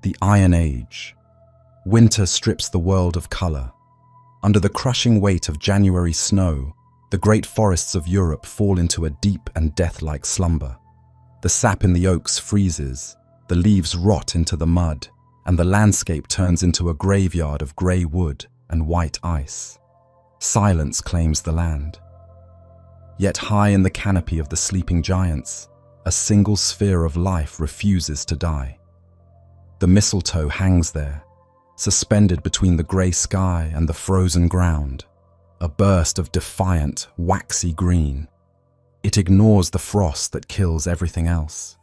The Iron Age. Winter strips the world of color. Under the crushing weight of January snow, the great forests of Europe fall into a deep and death-like slumber. The sap in the oaks freezes, the leaves rot into the mud, and the landscape turns into a graveyard of grey wood and white ice. Silence claims the land. Yet high in the canopy of the sleeping giants, a single sphere of life refuses to die. The mistletoe hangs there, suspended between the grey sky and the frozen ground, a burst of defiant, waxy green. It ignores the frost that kills everything else.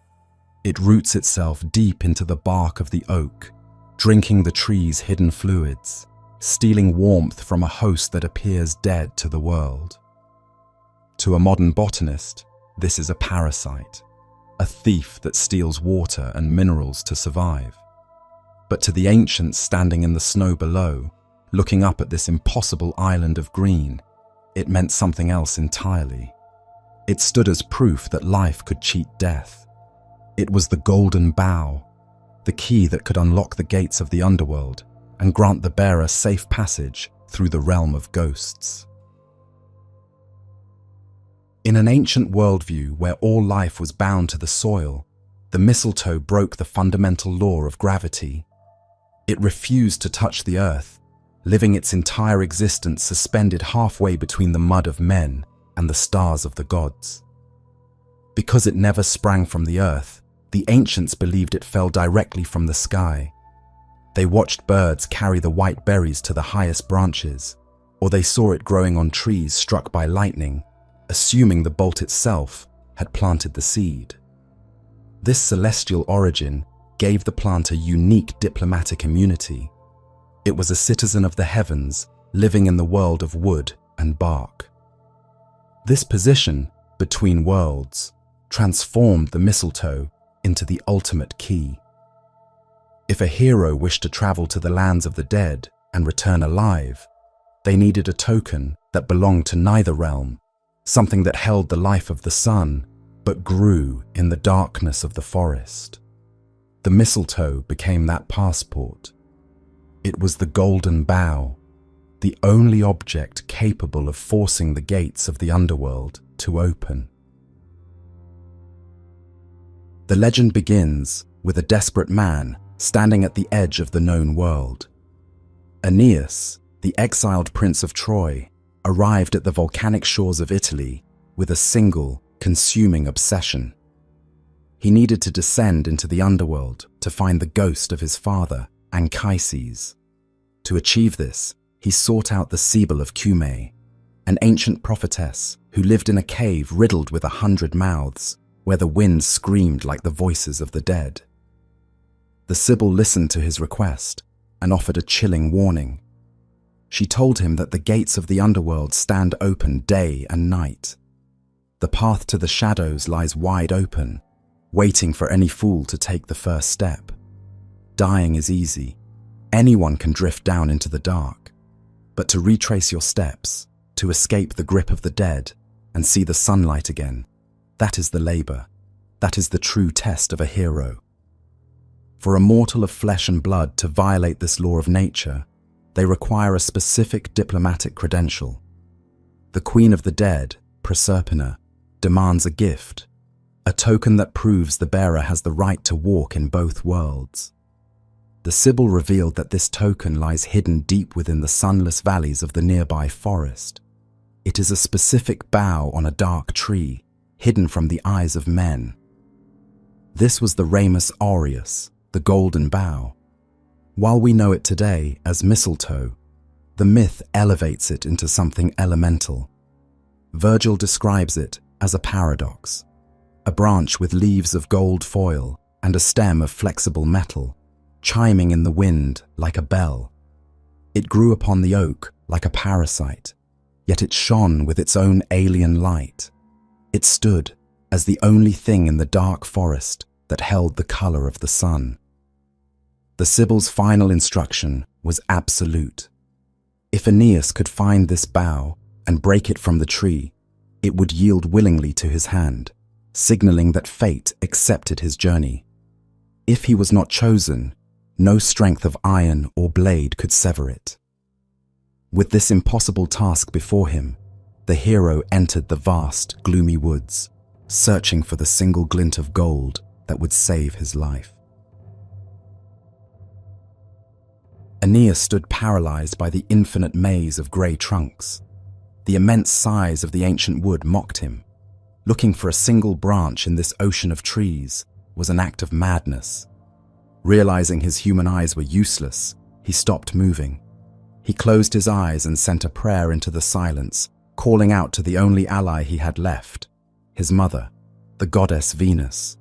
It roots itself deep into the bark of the oak, drinking the tree's hidden fluids, stealing warmth from a host that appears dead to the world. To a modern botanist, this is a parasite, a thief that steals water and minerals to survive. But to the ancients standing in the snow below, looking up at this impossible island of green, it meant something else entirely. It stood as proof that life could cheat death. It was the Golden Bough, the key that could unlock the gates of the underworld and grant the bearer safe passage through the realm of ghosts. In an ancient worldview where all life was bound to the soil, the mistletoe broke the fundamental law of gravity. It refused to touch the earth, living its entire existence suspended halfway between the mud of men and the stars of the gods. Because it never sprang from the earth, the ancients believed it fell directly from the sky. They watched birds carry the white berries to the highest branches, or they saw it growing on trees struck by lightning, assuming the bolt itself had planted the seed. This celestial origin gave the plant a unique diplomatic immunity. It was a citizen of the heavens, living in the world of wood and bark. This position, between worlds, transformed the mistletoe into the ultimate key. If a hero wished to travel to the lands of the dead and return alive, they needed a token that belonged to neither realm, something that held the life of the sun but grew in the darkness of the forest. The mistletoe became that passport. It was the Golden Bough, the only object capable of forcing the gates of the underworld to open. The legend begins with a desperate man standing at the edge of the known world. Aeneas, the exiled prince of Troy, arrived at the volcanic shores of Italy with a single, consuming obsession. He needed to descend into the underworld to find the ghost of his father, Anchises. To achieve this, he sought out the Sibyl of Cumae, an ancient prophetess who lived in a cave riddled with 100 mouths, where the wind screamed like the voices of the dead. The Sibyl listened to his request and offered a chilling warning. She told him that the gates of the underworld stand open day and night. The path to the shadows lies wide open, waiting for any fool to take the first step. Dying is easy. Anyone can drift down into the dark. But to retrace your steps, to escape the grip of the dead and see the sunlight again, that is the labor. That is the true test of a hero. For a mortal of flesh and blood to violate this law of nature, they require a specific diplomatic credential. The Queen of the Dead, Proserpina, demands a gift, a token that proves the bearer has the right to walk in both worlds. The Sibyl revealed that this token lies hidden deep within the sunless valleys of the nearby forest. It is a specific bough on a dark tree, hidden from the eyes of men. This was the Ramus aureus, the Golden Bough. While we know it today as mistletoe, the myth elevates it into something elemental. Virgil describes it as a paradox, a branch with leaves of gold foil and a stem of flexible metal, chiming in the wind like a bell. It grew upon the oak like a parasite, yet it shone with its own alien light. It stood as the only thing in the dark forest that held the color of the sun. The Sibyl's final instruction was absolute. If Aeneas could find this bough and break it from the tree, it would yield willingly to his hand, signaling that fate accepted his journey. If he was not chosen, No strength of iron or blade could sever it. With this impossible task before him, the hero entered the vast, gloomy woods, searching for the single glint of gold that would save his life. Aeneas stood paralyzed by the infinite maze of grey trunks. The immense size of the ancient wood mocked him. Looking for a single branch in this ocean of trees was an act of madness. Realizing his human eyes were useless, he stopped moving. He closed his eyes and sent a prayer into the silence, calling out to the only ally he had left, his mother, the goddess Venus.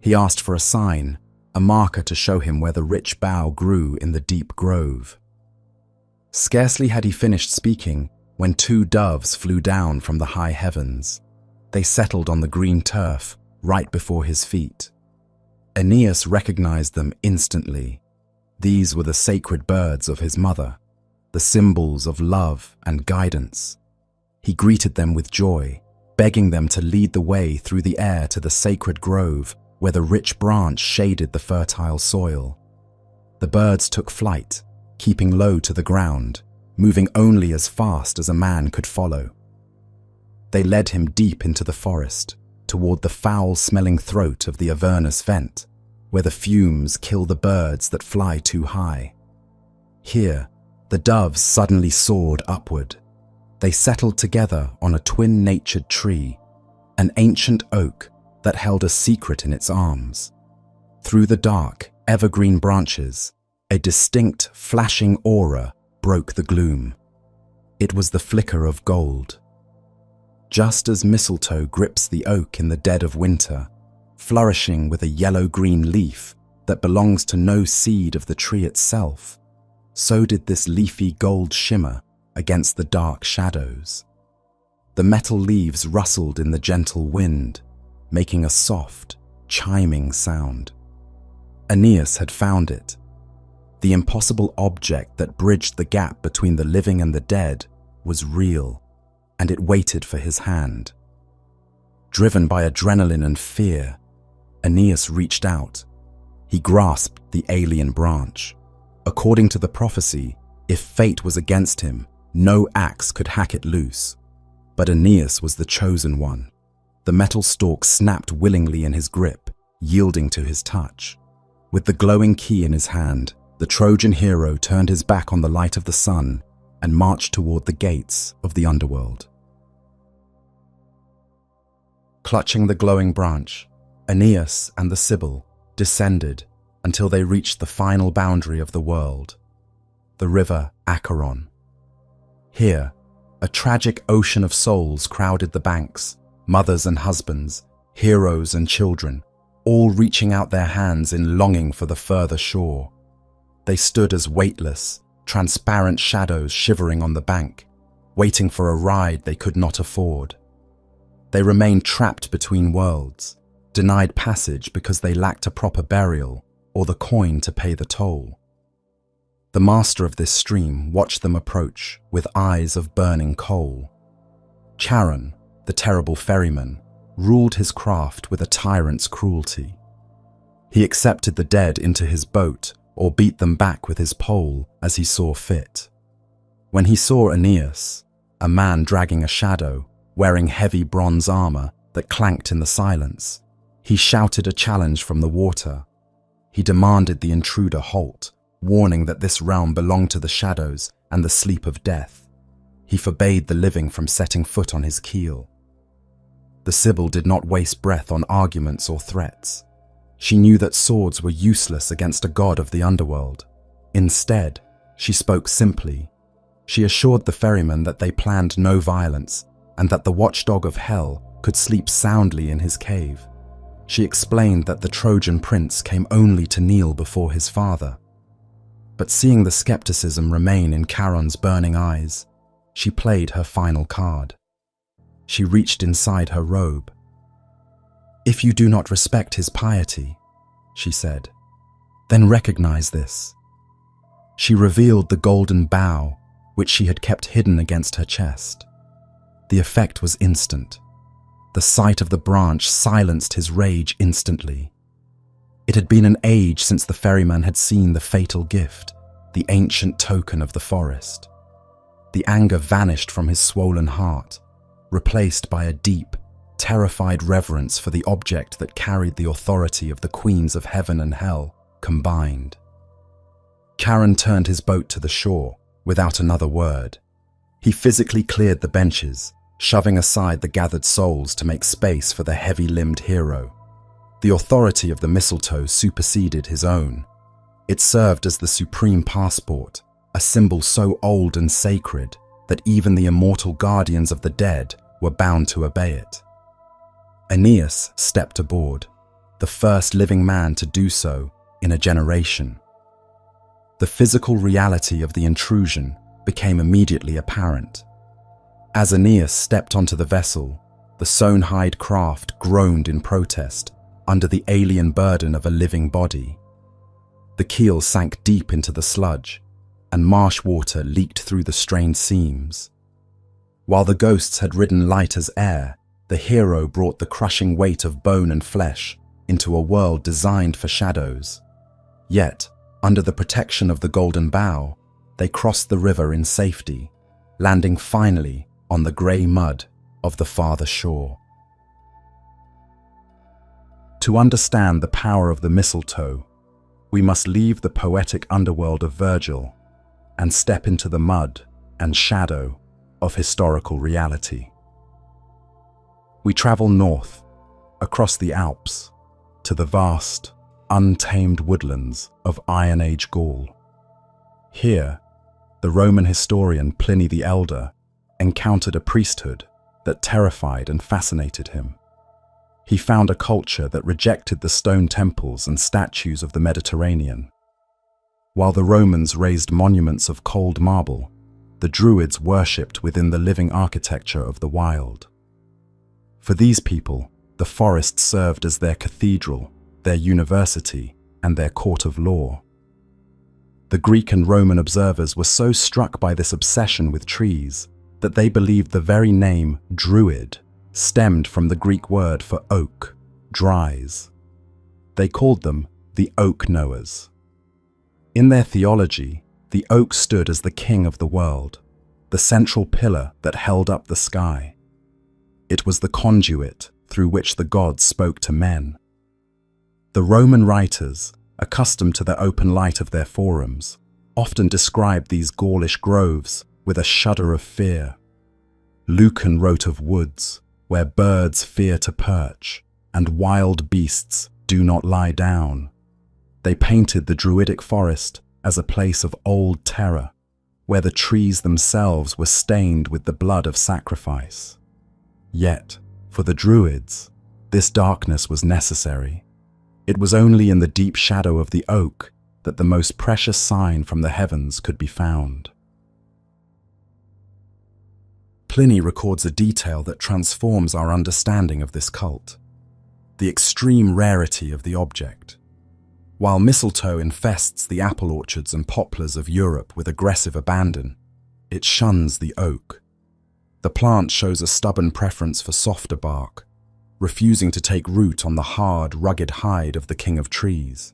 He asked for a sign, a marker to show him where the rich bough grew in the deep grove. Scarcely had he finished speaking when 2 doves flew down from the high heavens. They settled on the green turf right before his feet. Aeneas recognized them instantly. These were the sacred birds of his mother, the symbols of love and guidance. He greeted them with joy, begging them to lead the way through the air to the sacred grove where the rich branch shaded the fertile soil. The birds took flight, keeping low to the ground, moving only as fast as a man could follow. They led him deep into the forest, toward the foul-smelling throat of the Avernus vent, where the fumes kill the birds that fly too high. Here, the doves suddenly soared upward. They settled together on a twin-natured tree, an ancient oak that held a secret in its arms. Through the dark, evergreen branches, a distinct, flashing aura broke the gloom. It was the flicker of gold. Just as mistletoe grips the oak in the dead of winter, flourishing with a yellow-green leaf that belongs to no seed of the tree itself, so did this leafy gold shimmer against the dark shadows. The metal leaves rustled in the gentle wind, making a soft, chiming sound. Aeneas had found it. The impossible object that bridged the gap between the living and the dead was real, and it waited for his hand. Driven by adrenaline and fear, Aeneas reached out. He grasped the alien branch. According to the prophecy, if fate was against him, no axe could hack it loose. But Aeneas was the chosen one. The metal stalk snapped willingly in his grip, yielding to his touch. With the glowing key in his hand, the Trojan hero turned his back on the light of the sun and marched toward the gates of the underworld. Clutching the glowing branch, Aeneas and the Sibyl descended until they reached the final boundary of the world, the river Acheron. Here, a tragic ocean of souls crowded the banks, mothers and husbands, heroes and children, all reaching out their hands in longing for the further shore. They stood as weightless, transparent shadows shivering on the bank, waiting for a ride they could not afford. They remained trapped between worlds, denied passage because they lacked a proper burial or the coin to pay the toll. The master of this stream watched them approach with eyes of burning coal. Charon, the terrible ferryman, ruled his craft with a tyrant's cruelty. He accepted the dead into his boat or beat them back with his pole as he saw fit. When he saw Aeneas, a man dragging a shadow, wearing heavy bronze armor that clanked in the silence, he shouted a challenge from the water. He demanded the intruder halt, warning that this realm belonged to the shadows and the sleep of death. He forbade the living from setting foot on his keel. The Sibyl did not waste breath on arguments or threats. She knew that swords were useless against a god of the underworld. Instead, she spoke simply. She assured the ferryman that they planned no violence and that the watchdog of hell could sleep soundly in his cave. She explained that the Trojan prince came only to kneel before his father. But seeing the skepticism remain in Charon's burning eyes, she played her final card. She reached inside her robe. "If you do not respect his piety," she said, "then recognize this." She revealed the golden bough, which she had kept hidden against her chest. The effect was instant. The sight of the branch silenced his rage instantly. It had been an age since the ferryman had seen the fatal gift, the ancient token of the forest. The anger vanished from his swollen heart, replaced by a deep, terrified reverence for the object that carried the authority of the queens of heaven and hell combined. Karen turned his boat to the shore without another word. He physically cleared the benches, shoving aside the gathered souls to make space for the heavy-limbed hero. The authority of the mistletoe superseded his own. It served as the supreme passport, a symbol so old and sacred that even the immortal guardians of the dead were bound to obey it. Aeneas stepped aboard, the first living man to do so in a generation. The physical reality of the intrusion became immediately apparent. As Aeneas stepped onto the vessel, the sewn-hide craft groaned in protest under the alien burden of a living body. The keel sank deep into the sludge, and marsh water leaked through the strained seams. While the ghosts had ridden light as air, the hero brought the crushing weight of bone and flesh into a world designed for shadows. Yet, under the protection of the Golden Bough, they crossed the river in safety, landing finally on the grey mud of the farther shore. To understand the power of the mistletoe, we must leave the poetic underworld of Virgil and step into the mud and shadow of historical reality. We travel north, across the Alps, to the vast, untamed woodlands of Iron Age Gaul. Here, the Roman historian Pliny the Elder encountered a priesthood that terrified and fascinated him. He found a culture that rejected the stone temples and statues of the Mediterranean. While the Romans raised monuments of cold marble, the Druids worshipped within the living architecture of the wild. For these people, the forest served as their cathedral, their university, and their court of law. The Greek and Roman observers were so struck by this obsession with trees that they believed the very name Druid stemmed from the Greek word for oak, dries. They called them the Oak Knowers. In their theology, the oak stood as the king of the world, the central pillar that held up the sky. It was the conduit through which the gods spoke to men. The Roman writers, accustomed to the open light of their forums, often described these Gaulish groves with a shudder of fear. Lucan wrote of woods, where birds fear to perch, and wild beasts do not lie down. They painted the Druidic forest as a place of old terror, where the trees themselves were stained with the blood of sacrifice. Yet, for the Druids, this darkness was necessary. It was only in the deep shadow of the oak that the most precious sign from the heavens could be found. Pliny records a detail that transforms our understanding of this cult: the extreme rarity of the object. While mistletoe infests the apple orchards and poplars of Europe with aggressive abandon, it shuns the oak. The plant shows a stubborn preference for softer bark, refusing to take root on the hard, rugged hide of the king of trees.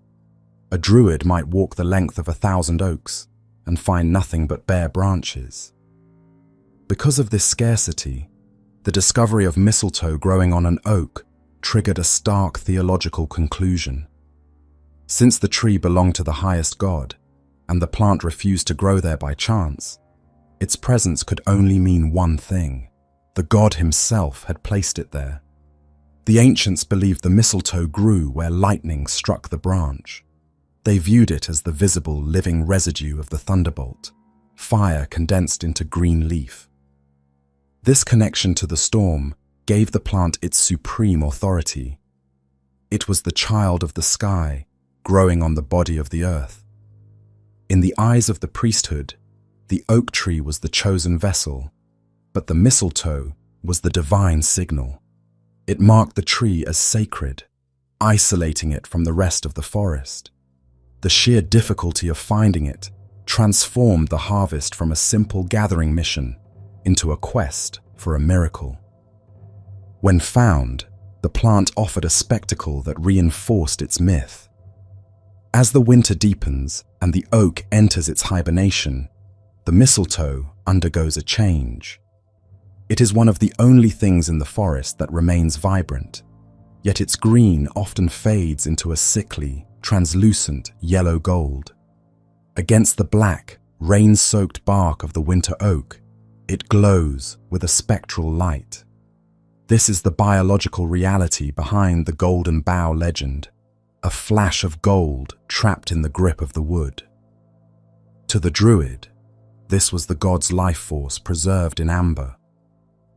A druid might walk the length of 1,000 oaks and find nothing but bare branches. Because of this scarcity, the discovery of mistletoe growing on an oak triggered a stark theological conclusion. Since the tree belonged to the highest god, and the plant refused to grow there by chance, its presence could only mean one thing: the god himself had placed it there. The ancients believed the mistletoe grew where lightning struck the branch. They viewed it as the visible, living residue of the thunderbolt, fire condensed into green leaf. This connection to the storm gave the plant its supreme authority. It was the child of the sky, growing on the body of the earth. In the eyes of the priesthood, the oak tree was the chosen vessel, but the mistletoe was the divine signal. It marked the tree as sacred, isolating it from the rest of the forest. The sheer difficulty of finding it transformed the harvest from a simple gathering mission into a quest for a miracle. When found, the plant offered a spectacle that reinforced its myth. As the winter deepens and the oak enters its hibernation, the mistletoe undergoes a change. It is one of the only things in the forest that remains vibrant, yet its green often fades into a sickly, translucent yellow gold. Against the black, rain-soaked bark of the winter oak, it glows with a spectral light. This is the biological reality behind the Golden Bough legend, a flash of gold trapped in the grip of the wood. To the druid, this was the god's life force preserved in amber.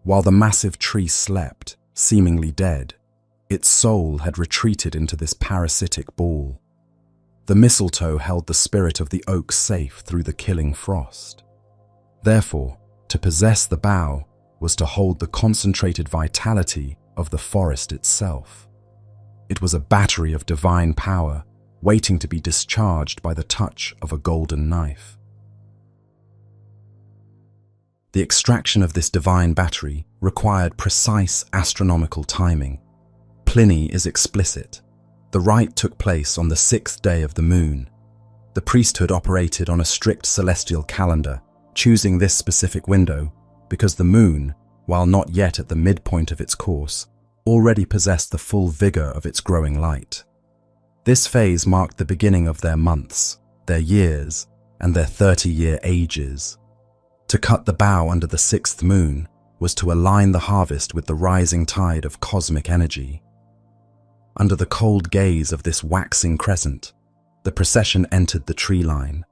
While the massive tree slept, seemingly dead, its soul had retreated into this parasitic ball. The mistletoe held the spirit of the oak safe through the killing frost. Therefore, to possess the bough was to hold the concentrated vitality of the forest itself. It was a battery of divine power, waiting to be discharged by the touch of a golden knife. The extraction of this divine battery required precise astronomical timing. Pliny is explicit. The rite took place on the 6th day of the moon. The priesthood operated on a strict celestial calendar, choosing this specific window because the moon, while not yet at the midpoint of its course, already possessed the full vigor of its growing light. This phase marked the beginning of their months, their years, and their 30-year ages. To cut the bough under the 6th moon was to align the harvest with the rising tide of cosmic energy. Under the cold gaze of this waxing crescent, the procession entered the tree line.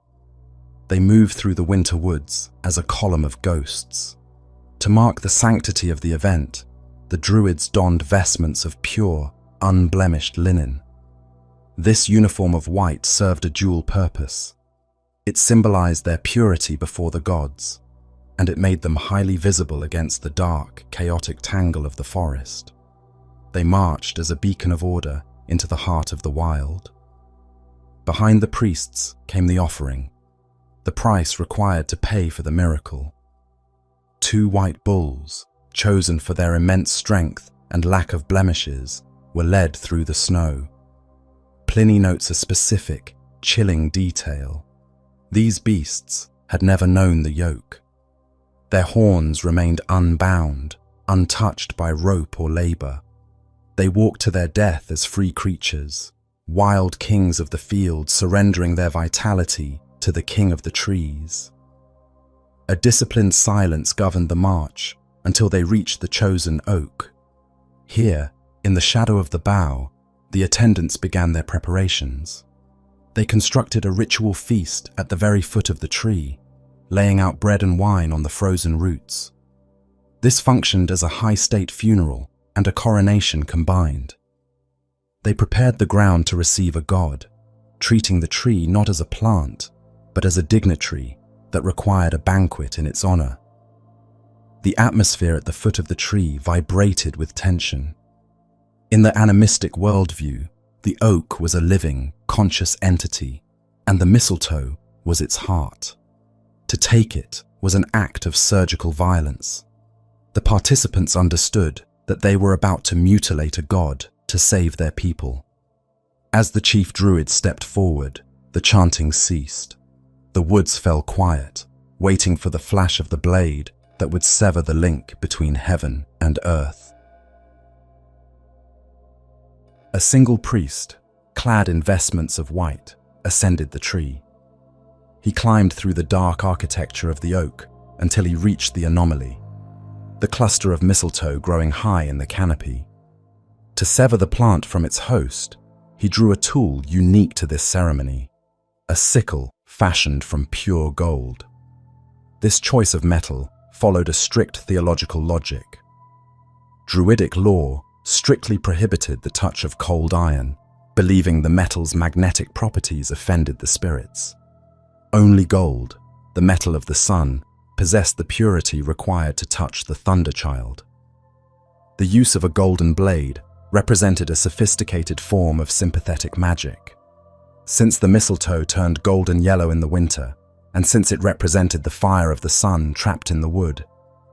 They moved through the winter woods as a column of ghosts. To mark the sanctity of the event, the druids donned vestments of pure, unblemished linen. This uniform of white served a dual purpose. It symbolized their purity before the gods, and it made them highly visible against the dark, chaotic tangle of the forest. They marched as a beacon of order into the heart of the wild. Behind the priests came the offering, the price required to pay for the miracle. 2 white bulls, chosen for their immense strength and lack of blemishes, were led through the snow. Pliny notes a specific, chilling detail. These beasts had never known the yoke. Their horns remained unbound, untouched by rope or labor. They walked to their death as free creatures, wild kings of the field surrendering their vitality to the king of the trees. A disciplined silence governed the march until they reached the chosen oak. Here, in the shadow of the bough, the attendants began their preparations. They constructed a ritual feast at the very foot of the tree, laying out bread and wine on the frozen roots. This functioned as a high-state funeral and a coronation combined. They prepared the ground to receive a god, treating the tree not as a plant, but as a dignitary that required a banquet in its honor. The atmosphere at the foot of the tree vibrated with tension. In the animistic worldview, the oak was a living, conscious entity, and the mistletoe was its heart. To take it was an act of surgical violence. The participants understood that they were about to mutilate a god to save their people. As the chief druid stepped forward, the chanting ceased. The woods fell quiet, waiting for the flash of the blade that would sever the link between heaven and earth. A single priest, clad in vestments of white, ascended the tree. He climbed through the dark architecture of the oak until he reached the anomaly, the cluster of mistletoe growing high in the canopy. To sever the plant from its host, he drew a tool unique to this ceremony, a sickle fashioned from pure gold. This choice of metal followed a strict theological logic. Druidic law strictly prohibited the touch of cold iron, believing the metal's magnetic properties offended the spirits. Only gold, the metal of the sun, possessed the purity required to touch the Thunder Child. The use of a golden blade represented a sophisticated form of sympathetic magic. Since the mistletoe turned golden yellow in the winter, and since it represented the fire of the sun trapped in the wood,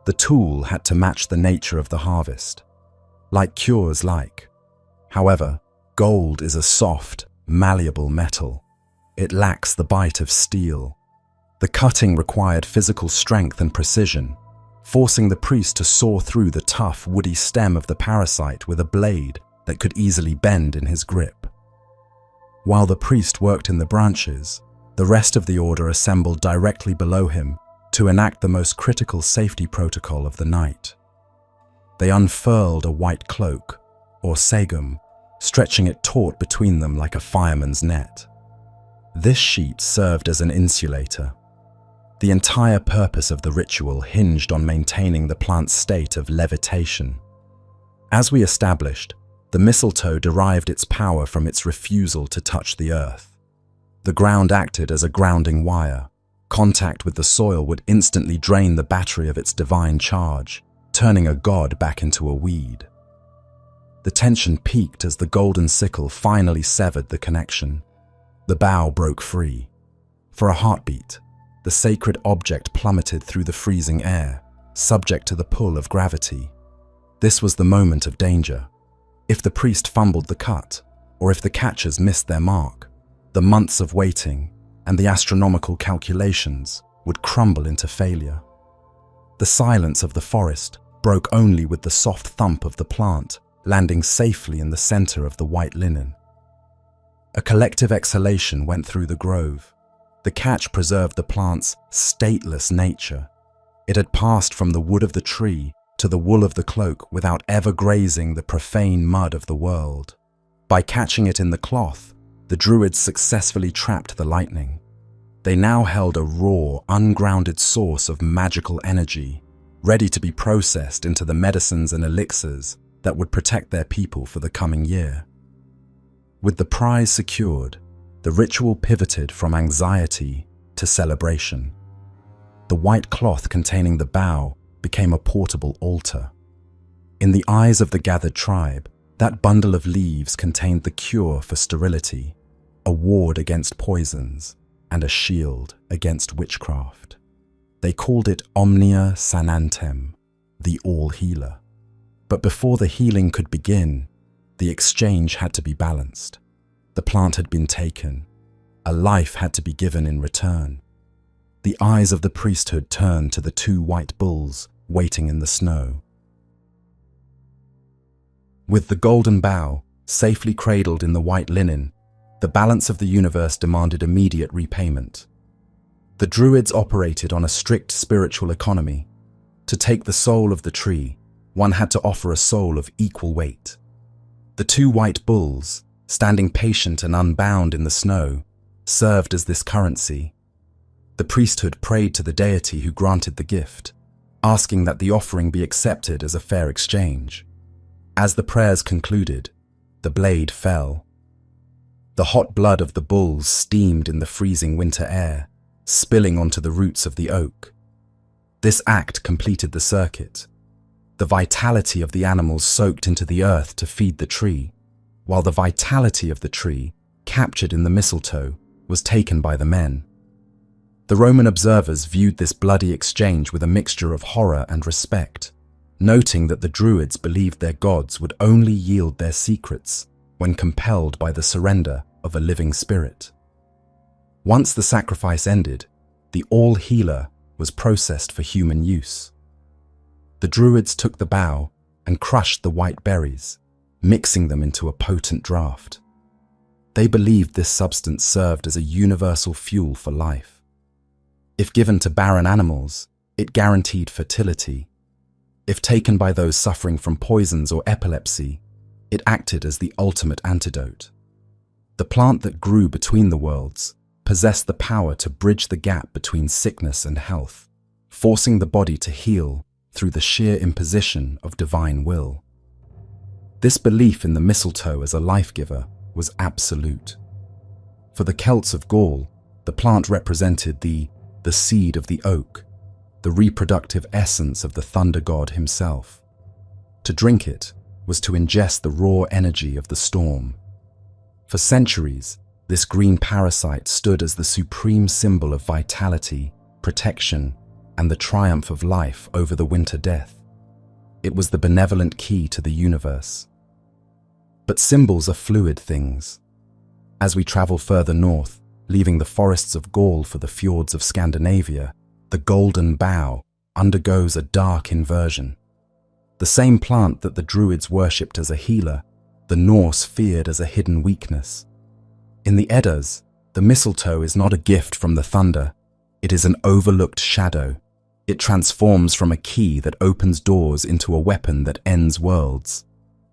the tool had to match the nature of the harvest. Like cures like. However, gold is a soft, malleable metal. it lacks the bite of steel. The cutting required physical strength and precision, forcing the priest to saw through the tough, woody stem of the parasite with a blade that could easily bend in his grip. While the priest worked in the branches, the rest of the order assembled directly below him to enact the most critical safety protocol of the night. They unfurled a white cloak, or sagum, stretching it taut between them like a fireman's net. This sheet served as an insulator. The entire purpose of the ritual hinged on maintaining the plant's state of levitation. As we established, the mistletoe derived its power from its refusal to touch the earth. The ground acted as a grounding wire. Contact with the soil would instantly drain the battery of its divine charge, turning a god back into a weed. The tension peaked as the golden sickle finally severed the connection. The bough broke free. For a heartbeat, the sacred object plummeted through the freezing air, subject to the pull of gravity. This was the moment of danger. If the priest fumbled the cut, or if the catchers missed their mark, the months of waiting and the astronomical calculations would crumble into failure. The silence of the forest broke only with the soft thump of the plant landing safely in the center of the white linen. A collective exhalation went through the grove. The catch preserved the plant's stateless nature. It had passed from the wood of the tree to the wool of the cloak without ever grazing the profane mud of the world. By catching it in the cloth, the druids successfully trapped the lightning. They now held a raw, ungrounded source of magical energy, ready to be processed into the medicines and elixirs that would protect their people for the coming year. With the prize secured, the ritual pivoted from anxiety to celebration. The white cloth containing the bough became a portable altar. In the eyes of the gathered tribe, that bundle of leaves contained the cure for sterility, a ward against poisons, and a shield against witchcraft. They called it Omnia Sanantem, the all-healer. But before the healing could begin, the exchange had to be balanced. The plant had been taken. A life had to be given in return. The eyes of the priesthood turned to the two white bulls waiting in the snow. With the golden bough safely cradled in the white linen, the balance of the universe demanded immediate repayment. The druids operated on a strict spiritual economy. To take the soul of the tree, one had to offer a soul of equal weight. The two white bulls, standing patient and unbound in the snow, served as this currency. The priesthood prayed to the deity who granted the gift, asking that the offering be accepted as a fair exchange. As the prayers concluded, the blade fell. The hot blood of the bulls steamed in the freezing winter air, spilling onto the roots of the oak. This act completed the circuit. The vitality of the animals soaked into the earth to feed the tree, while the vitality of the tree, captured in the mistletoe, was taken by the men. The Roman observers viewed this bloody exchange with a mixture of horror and respect, noting that the druids believed their gods would only yield their secrets when compelled by the surrender of a living spirit. Once the sacrifice ended, the all-healer was processed for human use. The druids took the bough and crushed the white berries, mixing them into a potent draught. They believed this substance served as a universal fuel for life. If given to barren animals, it guaranteed fertility. If taken by those suffering from poisons or epilepsy, it acted as the ultimate antidote. The plant that grew between the worlds possessed the power to bridge the gap between sickness and health, forcing the body to heal through the sheer imposition of divine will. This belief in the mistletoe as a life-giver was absolute. For the Celts of Gaul, the plant represented the seed of the oak, the reproductive essence of the thunder god himself. To drink it was to ingest the raw energy of the storm. For centuries, this green parasite stood as the supreme symbol of vitality, protection, and the triumph of life over the winter death. It was the benevolent key to the universe. But symbols are fluid things. As we travel further north, leaving the forests of Gaul for the fjords of Scandinavia, the Golden Bough undergoes a dark inversion. The same plant that the Druids worshipped as a healer, the Norse feared as a hidden weakness. In the Eddas, the mistletoe is not a gift from the thunder, it is an overlooked shadow. It transforms from a key that opens doors into a weapon that ends worlds.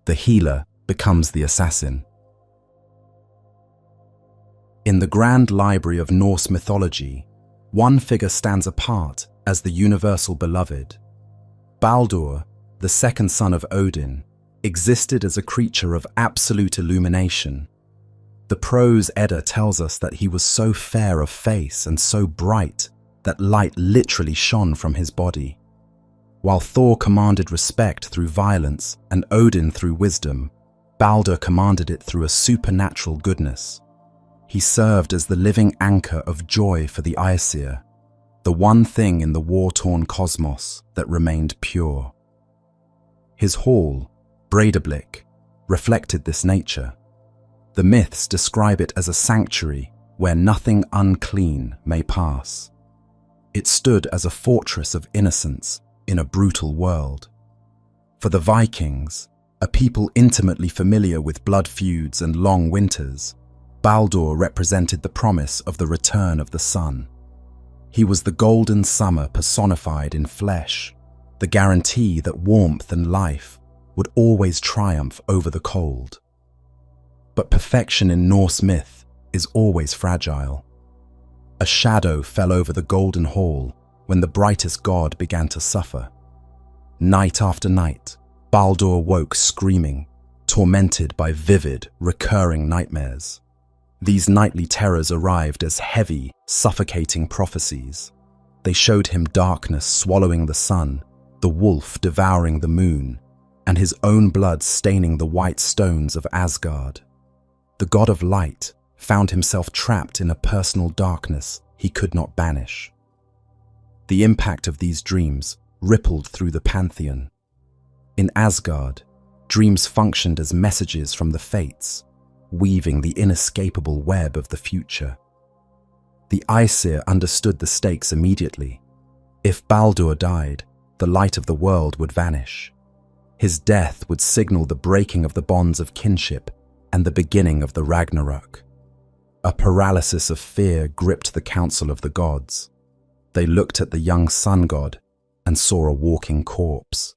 The healer becomes the assassin. In the grand library of Norse mythology, one figure stands apart as the universal beloved. Baldur, the second son of Odin, existed as a creature of absolute illumination. The prose Edda tells us that he was so fair of face and so bright that light literally shone from his body. While Thor commanded respect through violence and Odin through wisdom, Baldur commanded it through a supernatural goodness. He served as the living anchor of joy for the Aesir, the one thing in the war-torn cosmos that remained pure. His hall, Breidablik, reflected this nature. The myths describe it as a sanctuary where nothing unclean may pass. It stood as a fortress of innocence in a brutal world. For the Vikings, a people intimately familiar with blood feuds and long winters, Baldur represented the promise of the return of the sun. He was the golden summer personified in flesh, the guarantee that warmth and life would always triumph over the cold. But perfection in Norse myth is always fragile. A shadow fell over the Golden Hall when the brightest god began to suffer. Night after night, Baldur woke screaming, tormented by vivid, recurring nightmares. These nightly terrors arrived as heavy, suffocating prophecies. They showed him darkness swallowing the sun, the wolf devouring the moon, and his own blood staining the white stones of Asgard. The god of light found himself trapped in a personal darkness he could not banish. The impact of these dreams rippled through the pantheon. In Asgard, dreams functioned as messages from the fates, weaving the inescapable web of the future. The Aesir understood the stakes immediately. If Baldur died, the light of the world would vanish. His death would signal the breaking of the bonds of kinship and the beginning of the Ragnarok. A paralysis of fear gripped the council of the gods. They looked at the young sun god and saw a walking corpse.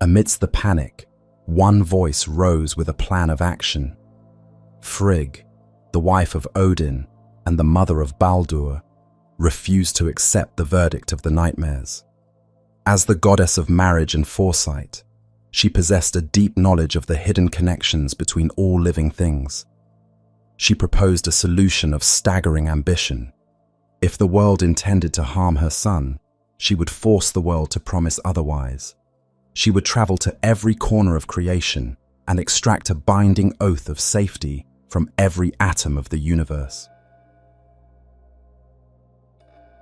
Amidst the panic, one voice rose with a plan of action. Frigg, the wife of Odin and the mother of Baldur, refused to accept the verdict of the nightmares. As the goddess of marriage and foresight, she possessed a deep knowledge of the hidden connections between all living things. She proposed a solution of staggering ambition. If the world intended to harm her son, she would force the world to promise otherwise. She would travel to every corner of creation and extract a binding oath of safety from every atom of the universe.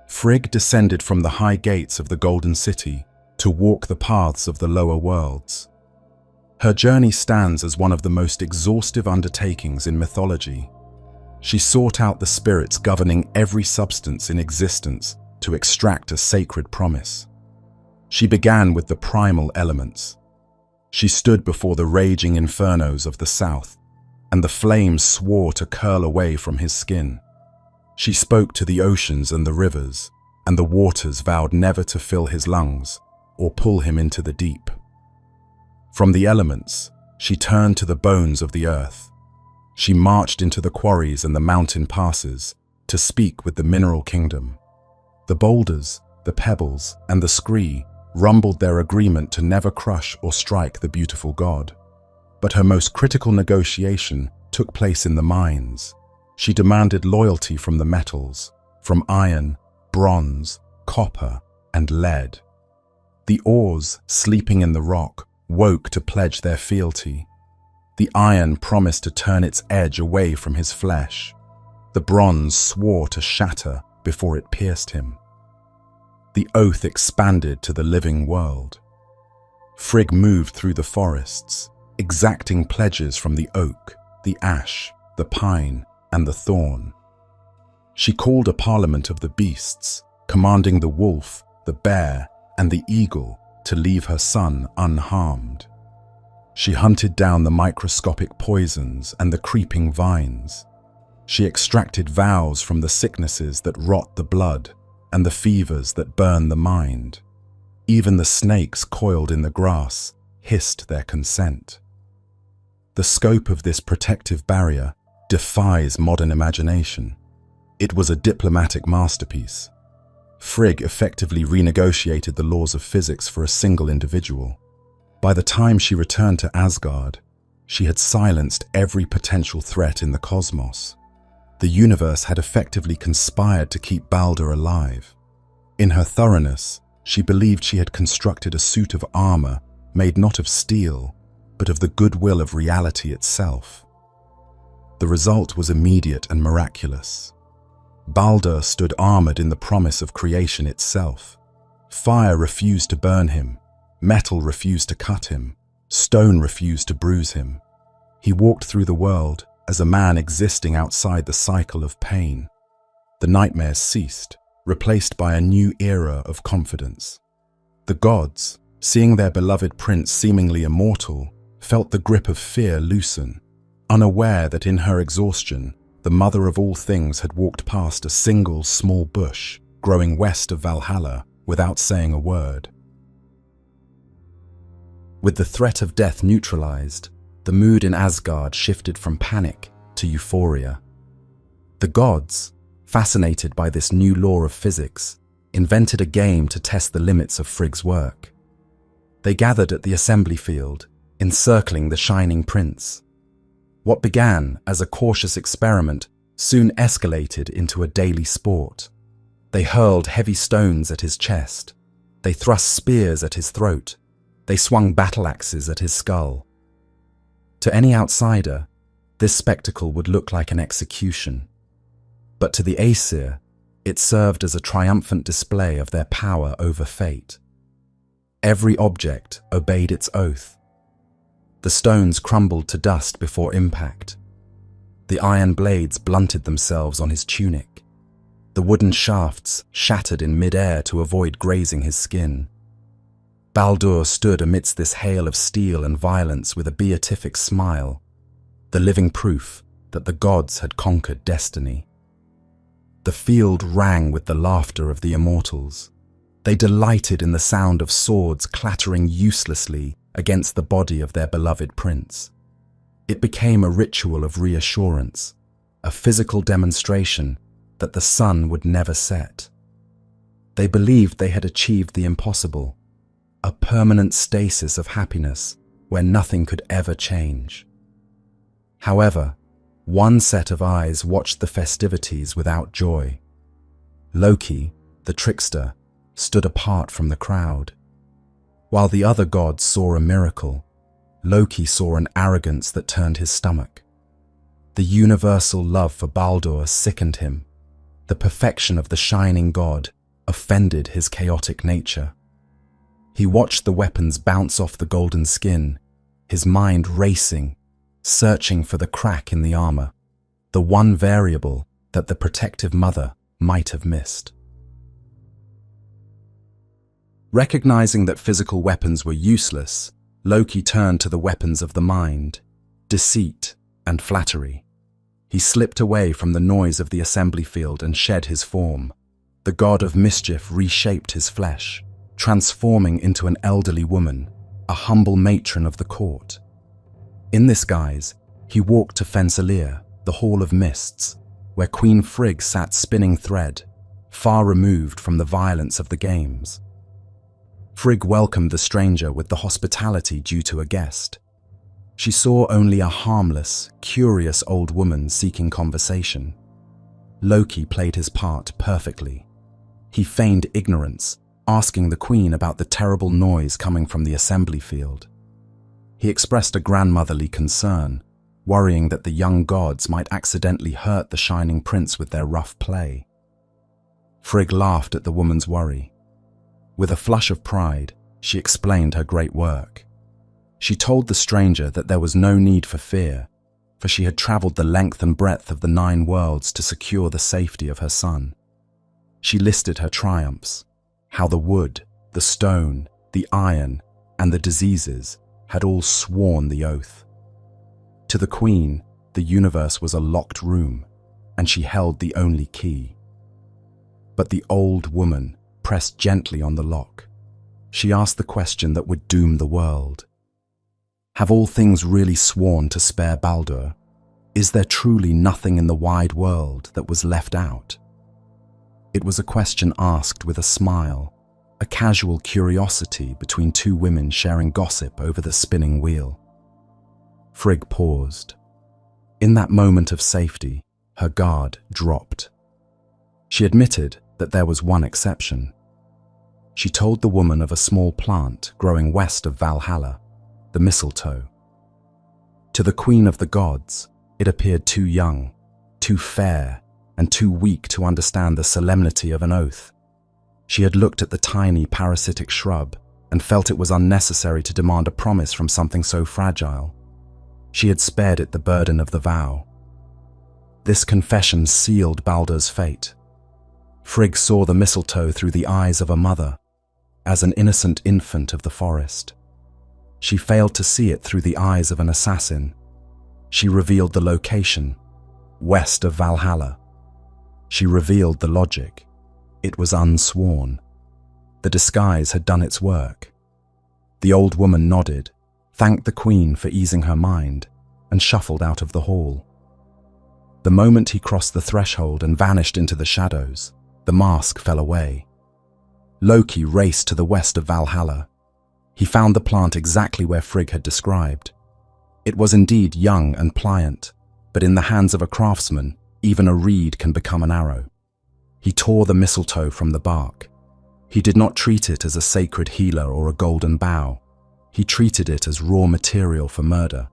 Frigg descended from the high gates of the Golden City to walk the paths of the lower worlds. Her journey stands as one of the most exhaustive undertakings in mythology. She sought out the spirits governing every substance in existence to extract a sacred promise. She began with the primal elements. She stood before the raging infernos of the south, and the flames swore to curl away from his skin. She spoke to the oceans and the rivers, and the waters vowed never to fill his lungs or pull him into the deep. From the elements, she turned to the bones of the earth. She marched into the quarries and the mountain passes to speak with the mineral kingdom. The boulders, the pebbles, and the scree rumbled their agreement to never crush or strike the beautiful god. But her most critical negotiation took place in the mines. She demanded loyalty from the metals, from iron, bronze, copper, and lead. The ores, sleeping in the rock, woke to pledge their fealty. The iron promised to turn its edge away from his flesh. The bronze swore to shatter before it pierced him. The oath expanded to the living world. Frigg moved through the forests, exacting pledges from the oak, the ash, the pine, and the thorn. She called a parliament of the beasts, commanding the wolf, the bear, and the eagle to leave her son unharmed. She hunted down the microscopic poisons and the creeping vines. She extracted vows from the sicknesses that rot the blood and the fevers that burn the mind. Even the snakes coiled in the grass hissed their consent. The scope of this protective barrier defies modern imagination. It was a diplomatic masterpiece. Frigg effectively renegotiated the laws of physics for a single individual. By the time she returned to Asgard, she had silenced every potential threat in the cosmos. The universe had effectively conspired to keep Baldur alive. In her thoroughness, she believed she had constructed a suit of armor made not of steel, but of the goodwill of reality itself. The result was immediate and miraculous. Baldur stood armored in the promise of creation itself. Fire refused to burn him, metal refused to cut him, stone refused to bruise him. He walked through the world as a man existing outside the cycle of pain. The nightmares ceased, replaced by a new era of confidence. The gods, seeing their beloved prince seemingly immortal, felt the grip of fear loosen, unaware that in her exhaustion, the mother of all things had walked past a single small bush growing west of Valhalla without saying a word. With the threat of death neutralized, the mood in Asgard shifted from panic to euphoria. The gods, fascinated by this new law of physics, invented a game to test the limits of Frigg's work. They gathered at the assembly field, encircling the shining prince. What began as a cautious experiment soon escalated into a daily sport. They hurled heavy stones at his chest. They thrust spears at his throat. They swung battle axes at his skull. To any outsider, this spectacle would look like an execution. But to the Aesir, it served as a triumphant display of their power over fate. Every object obeyed its oath. The stones crumbled to dust before impact. The iron blades blunted themselves on his tunic. The wooden shafts shattered in mid-air to avoid grazing his skin. Baldur stood amidst this hail of steel and violence with a beatific smile, the living proof that the gods had conquered destiny. The field rang with the laughter of the immortals. They delighted in the sound of swords clattering uselessly against the body of their beloved prince. It became a ritual of reassurance, a physical demonstration that the sun would never set. They believed they had achieved the impossible, a permanent stasis of happiness where nothing could ever change. However, one set of eyes watched the festivities without joy. Loki, the trickster, stood apart from the crowd. While the other gods saw a miracle, Loki saw an arrogance that turned his stomach. The universal love for Baldur sickened him. The perfection of the shining god offended his chaotic nature. He watched the weapons bounce off the golden skin, his mind racing, searching for the crack in the armor, the one variable that the protective mother might have missed. Recognizing that physical weapons were useless, Loki turned to the weapons of the mind, deceit and flattery. He slipped away from the noise of the assembly field and shed his form. The god of mischief reshaped his flesh, transforming into an elderly woman, a humble matron of the court. In this guise, he walked to Fensalir, the Hall of Mists, where Queen Frigg sat spinning thread, far removed from the violence of the games. Frigg welcomed the stranger with the hospitality due to a guest. She saw only a harmless, curious old woman seeking conversation. Loki played his part perfectly. He feigned ignorance, asking the queen about the terrible noise coming from the assembly field. He expressed a grandmotherly concern, worrying that the young gods might accidentally hurt the shining prince with their rough play. Frigg laughed at the woman's worry. With a flush of pride, she explained her great work. She told the stranger that there was no need for fear. for she had traveled the length and breadth of the 9 worlds to secure the safety of her son. She listed her triumphs, how the wood, the stone, the iron, and the diseases had all sworn the oath. To the queen, the universe was a locked room, and she held the only key. But the old woman pressed gently on the lock. She asked the question that would doom the world. Have all things really sworn to spare Baldur? Is there truly nothing in the wide world that was left out? It was a question asked with a smile, a casual curiosity between 2 women sharing gossip over the spinning wheel. Frigg paused. In that moment of safety, her guard dropped. She admitted that there was one exception. She told the woman of a small plant growing west of Valhalla, the mistletoe. To the queen of the gods, it appeared too young, too fair, and too weak to understand the solemnity of an oath. She had looked at the tiny parasitic shrub and felt it was unnecessary to demand a promise from something so fragile. She had spared it the burden of the vow. This confession sealed Baldur's fate. Frigg saw the mistletoe through the eyes of a mother, as an innocent infant of the forest. She failed to see it through the eyes of an assassin. She revealed the location, west of Valhalla. She revealed the logic. It was unsworn. The disguise had done its work. The old woman nodded, thanked the queen for easing her mind, and shuffled out of the hall. The moment he crossed the threshold and vanished into the shadows, the mask fell away. Loki raced to the west of Valhalla. He found the plant exactly where Frigg had described. It was indeed young and pliant, but in the hands of a craftsman, even a reed can become an arrow. He tore the mistletoe from the bark. He did not treat it as a sacred healer or a golden bough. He treated it as raw material for murder.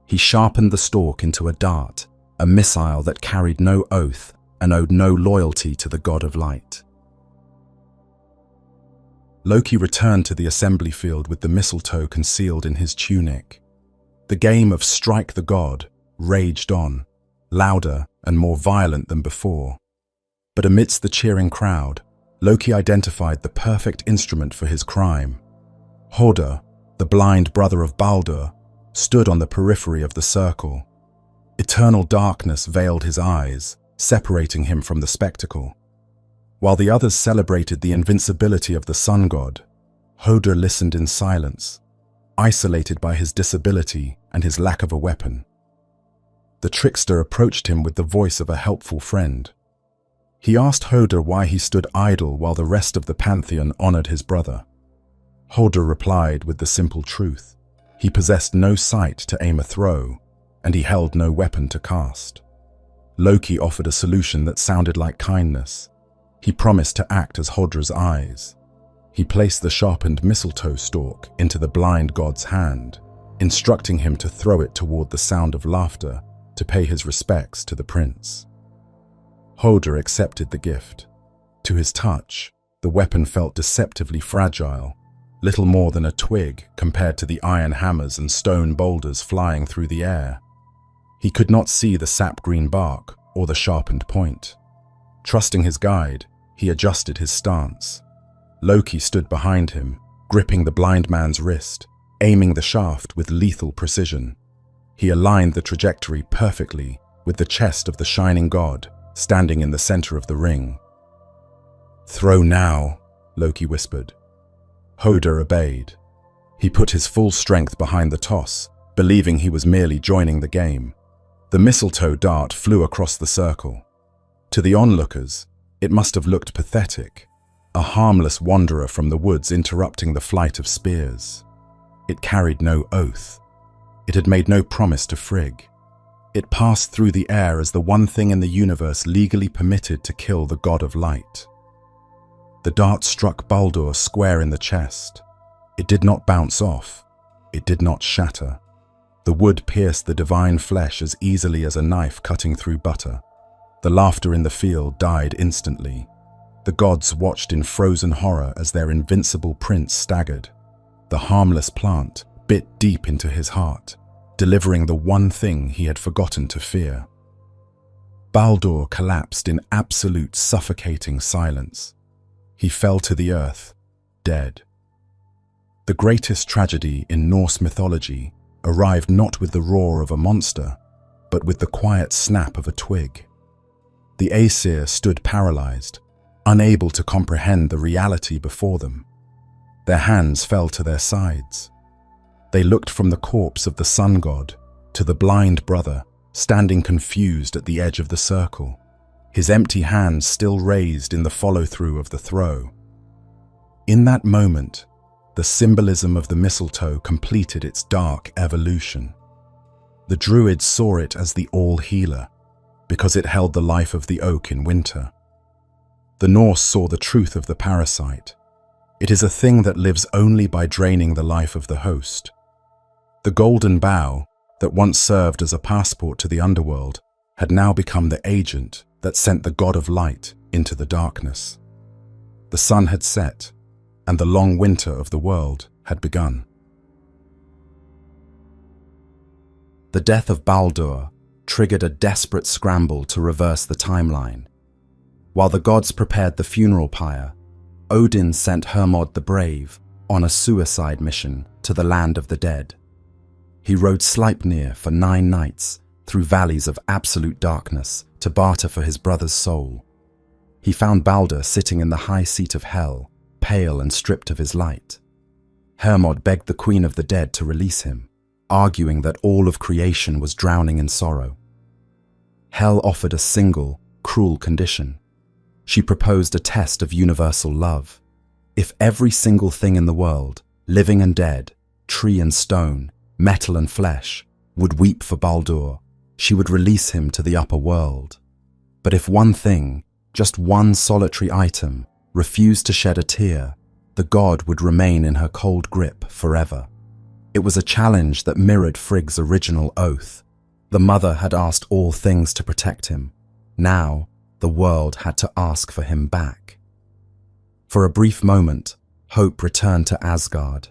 He sharpened the stalk into a dart, a missile that carried no oath and owed no loyalty to the god of light. Loki returned to the assembly field with the mistletoe concealed in his tunic. The game of Strike the God raged on, louder and more violent than before. But amidst the cheering crowd, Loki identified the perfect instrument for his crime. Hoder, the blind brother of Baldur, stood on the periphery of the circle. Eternal darkness veiled his eyes, separating him from the spectacle. While the others celebrated the invincibility of the sun god, Hoder listened in silence, isolated by his disability and his lack of a weapon. The trickster approached him with the voice of a helpful friend. He asked Hoder why he stood idle while the rest of the pantheon honored his brother. Hoder replied with the simple truth. He possessed no sight to aim a throw, and he held no weapon to cast. Loki offered a solution that sounded like kindness. He promised to act as Hodra's eyes. He placed the sharpened mistletoe stalk into the blind god's hand, instructing him to throw it toward the sound of laughter to pay his respects to the prince. Hoder accepted the gift. To his touch, the weapon felt deceptively fragile, little more than a twig compared to the iron hammers and stone boulders flying through the air. He could not see the sap-green bark or the sharpened point. Trusting his guide, he adjusted his stance. Loki stood behind him, gripping the blind man's wrist, aiming the shaft with lethal precision. He aligned the trajectory perfectly with the chest of the shining god standing in the center of the ring. "Throw now," Loki whispered. Hoder obeyed. He put his full strength behind the toss, believing he was merely joining the game. The mistletoe dart flew across the circle. To the onlookers, it must have looked pathetic, a harmless wanderer from the woods interrupting the flight of spears. It carried no oath. It had made no promise to Frigg. It passed through the air as the one thing in the universe legally permitted to kill the god of light. The dart struck Baldur square in the chest. It did not bounce off. It did not shatter. The wood pierced the divine flesh as easily as a knife cutting through butter. The laughter in the field died instantly. The gods watched in frozen horror as their invincible prince staggered. The harmless plant bit deep into his heart, delivering the one thing he had forgotten to fear. Baldur collapsed in absolute suffocating silence. He fell to the earth, dead. The greatest tragedy in Norse mythology arrived not with the roar of a monster, but with the quiet snap of a twig. The Aesir stood paralyzed, unable to comprehend the reality before them. Their hands fell to their sides. They looked from the corpse of the sun god to the blind brother standing confused at the edge of the circle, his empty hands still raised in the follow-through of the throw. In that moment, the symbolism of the mistletoe completed its dark evolution. The Druids saw it as the all-healer, because it held the life of the oak in winter. The Norse saw the truth of the parasite. It is a thing that lives only by draining the life of the host. The Golden Bough, that once served as a passport to the underworld, had now become the agent that sent the god of light into the darkness. The sun had set, and the long winter of the world had begun. The death of Baldur triggered a desperate scramble to reverse the timeline. While the gods prepared the funeral pyre, Odin sent Hermod the Brave on a suicide mission to the land of the dead. He rode Sleipnir for 9 nights through valleys of absolute darkness to barter for his brother's soul. He found Baldur sitting in the high seat of Hel, pale and stripped of his light. Hermod begged the Queen of the Dead to release him, arguing that all of creation was drowning in sorrow. Hel offered a single, cruel condition. She proposed a test of universal love. If every single thing in the world, living and dead, tree and stone, metal and flesh, would weep for Baldur, she would release him to the upper world. But if one thing, just one solitary item, refused to shed a tear, the god would remain in her cold grip forever. It was a challenge that mirrored Frigg's original oath. The mother had asked all things to protect him. Now, the world had to ask for him back. For a brief moment, hope returned to Asgard.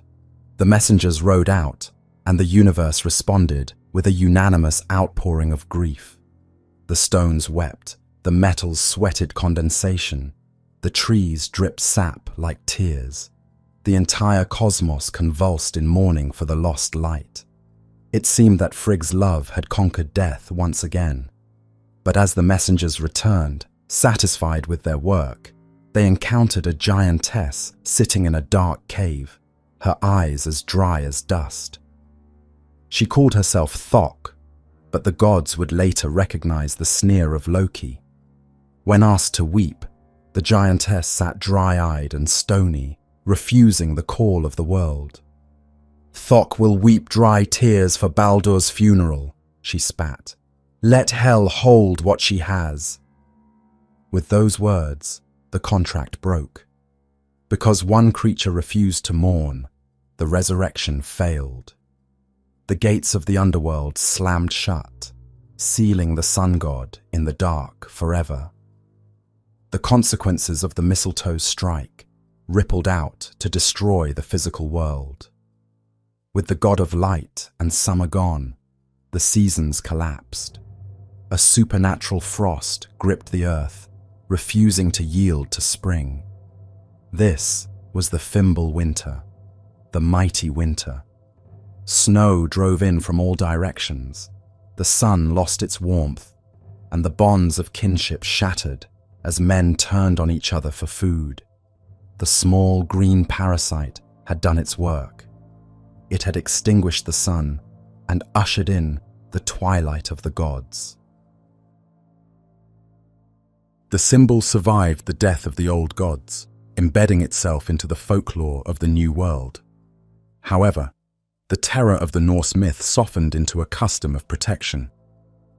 The messengers rode out, and the universe responded with a unanimous outpouring of grief. The stones wept, the metals sweated condensation, the trees dripped sap like tears. The entire cosmos convulsed in mourning for the lost light. It seemed that Frigg's love had conquered death once again. But as the messengers returned, satisfied with their work, they encountered a giantess sitting in a dark cave, her eyes as dry as dust. She called herself Thok, but the gods would later recognize the sneer of Loki. When asked to weep, the giantess sat dry-eyed and stony, refusing the call of the world. "Thok will weep dry tears for Baldur's funeral," she spat. "Let Hel hold what she has." With those words, the contract broke. Because one creature refused to mourn, the resurrection failed. The gates of the underworld slammed shut, sealing the sun god in the dark forever. The consequences of the mistletoe strike rippled out to destroy the physical world. With the god of light and summer gone, the seasons collapsed. A supernatural frost gripped the earth, refusing to yield to spring. This was the Fimbul winter, the mighty winter. Snow drove in from all directions, the sun lost its warmth, and the bonds of kinship shattered as men turned on each other for food. The small green parasite had done its work. It had extinguished the sun and ushered in the twilight of the gods. The symbol survived the death of the old gods, embedding itself into the folklore of the new world. However, the terror of the Norse myth softened into a custom of protection.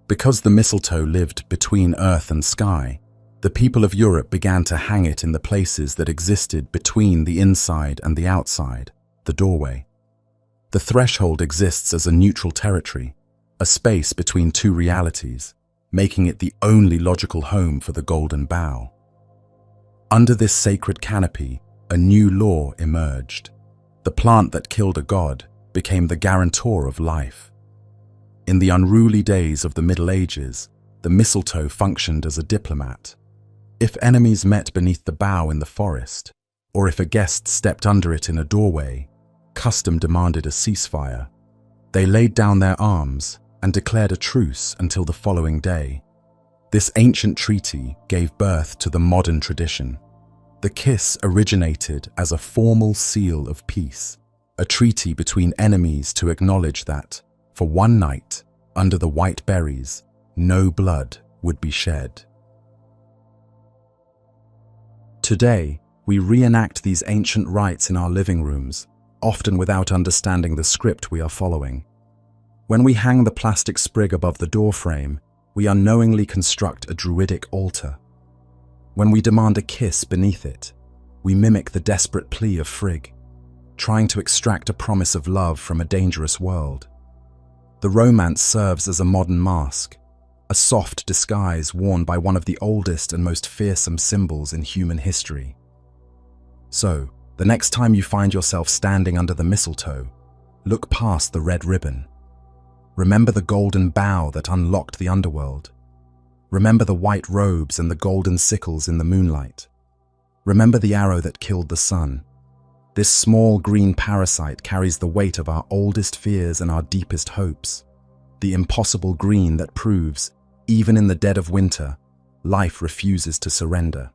Because the mistletoe lived between earth and sky, the people of Europe began to hang it in the places that existed between the inside and the outside, the doorway. The threshold exists as a neutral territory, a space between two realities, making it the only logical home for the Golden Bough. Under this sacred canopy, a new law emerged. The plant that killed a god became the guarantor of life. In the unruly days of the Middle Ages, the mistletoe functioned as a diplomat. If enemies met beneath the bough in the forest, or if a guest stepped under it in a doorway, custom demanded a ceasefire. They laid down their arms and declared a truce until the following day. This ancient treaty gave birth to the modern tradition. The kiss originated as a formal seal of peace, a treaty between enemies to acknowledge that, for one night, under the white berries, no blood would be shed. Today, we reenact these ancient rites in our living rooms, often without understanding the script we are following. When we hang the plastic sprig above the doorframe, we unknowingly construct a druidic altar. When we demand a kiss beneath it, we mimic the desperate plea of Frigg, trying to extract a promise of love from a dangerous world. The romance serves as a modern mask, a soft disguise worn by one of the oldest and most fearsome symbols in human history. So, the next time you find yourself standing under the mistletoe, look past the red ribbon. Remember the golden bough that unlocked the underworld. Remember the white robes and the golden sickles in the moonlight. Remember the arrow that killed the sun. This small green parasite carries the weight of our oldest fears and our deepest hopes. The impossible green that proves, even in the dead of winter, life refuses to surrender.